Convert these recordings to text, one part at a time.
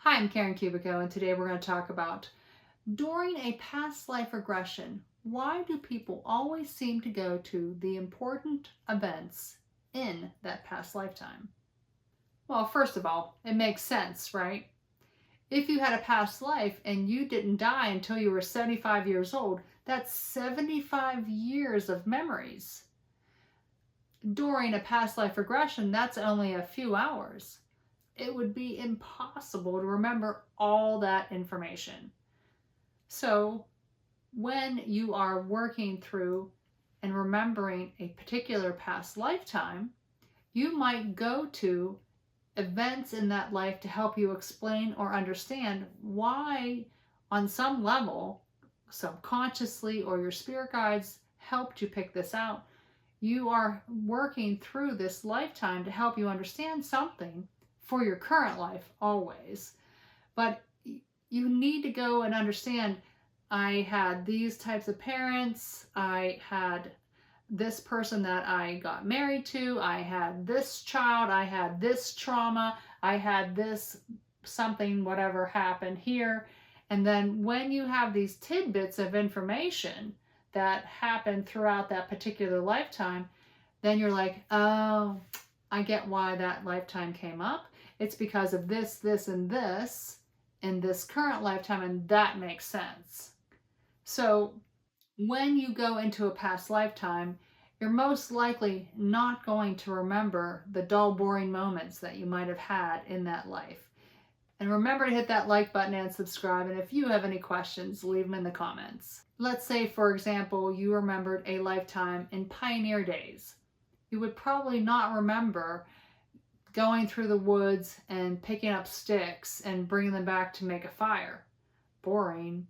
Hi, I'm Karen Kubicko, and today we're going to talk about during a past life regression, why do people always seem to go to the important events in that past lifetime? Well, first of all, it makes sense, right? If you had a past life and you didn't die until you were 75 years old, that's 75 years of memories. During a past life regression, that's only a few hours. It would be impossible to remember all that information. So, when you are working through and remembering a particular past lifetime, you might go to events in that life to help you explain or understand why, on some level, subconsciously or your spirit guides helped you pick this out. You are working through this lifetime to help you understand something for your current life always. But you need to go and understand, I had these types of parents, I had this person that I got married to, I had this child, I had this trauma, I had this something, whatever happened here. And then when you have these tidbits of information that happened throughout that particular lifetime, then you're like, oh, I get why that lifetime came up. It's because of this, this, and this in this current lifetime, and that makes sense. So when you go into a past lifetime, you're most likely not going to remember the dull, boring moments that you might have had in that life. And remember to hit that like button and subscribe. And if you have any questions, leave them in the comments. Let's say, for example, you remembered a lifetime in pioneer days. You would probably not remember going through the woods and picking up sticks and bringing them back to make a fire. Boring.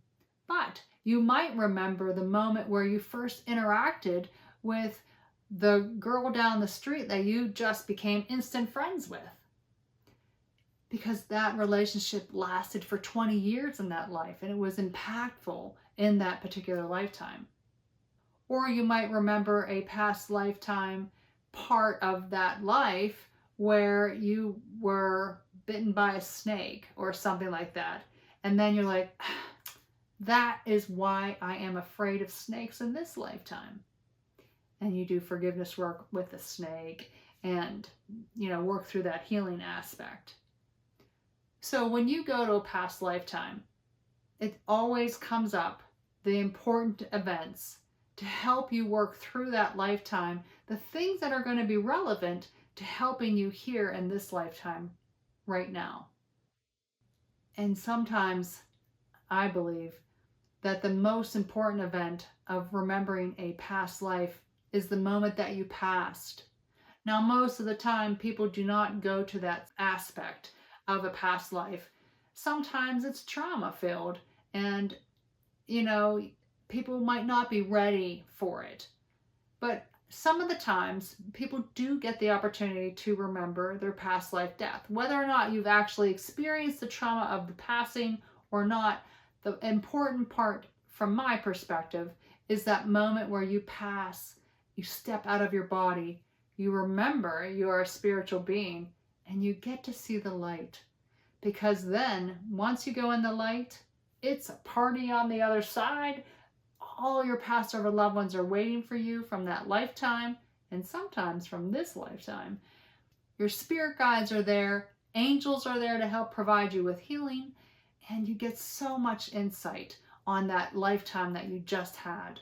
But you might remember the moment where you first interacted with the girl down the street that you just became instant friends with, because that relationship lasted for 20 years in that life and it was impactful in that particular lifetime. Or you might remember a past lifetime part of that life where you were bitten by a snake or something like that. And then you're like, that is why I am afraid of snakes in this lifetime. And you do forgiveness work with the snake and, work through that healing aspect. So when you go to a past lifetime, it always comes up, the important events, to help you work through that lifetime, the things that are going to be relevant to helping you here in this lifetime right now. And sometimes I believe that the most important event of remembering a past life is the moment that you passed. Now, most of the time, people do not go to that aspect of a past life. Sometimes it's trauma filled and, people might not be ready for it. But some of the times, people do get the opportunity to remember their past life death. Whether or not you've actually experienced the trauma of the passing or not, the important part from my perspective is that moment where you pass, you step out of your body, you remember you're a spiritual being, and you get to see the light. Because then, once you go in the light, it's a party on the other side. All your past or loved ones are waiting for you from that lifetime, and sometimes from this lifetime. Your spirit guides are there, angels are there to help provide you with healing, and you get so much insight on that lifetime that you just had.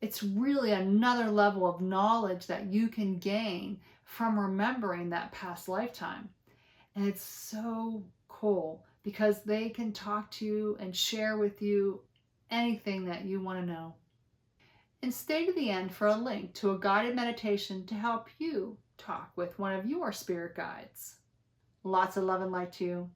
It's really another level of knowledge that you can gain from remembering that past lifetime. And it's so cool because they can talk to you and share with you anything that you want to know. And stay to the end for a link to a guided meditation to help you talk with one of your spirit guides. Lots of love and light to you.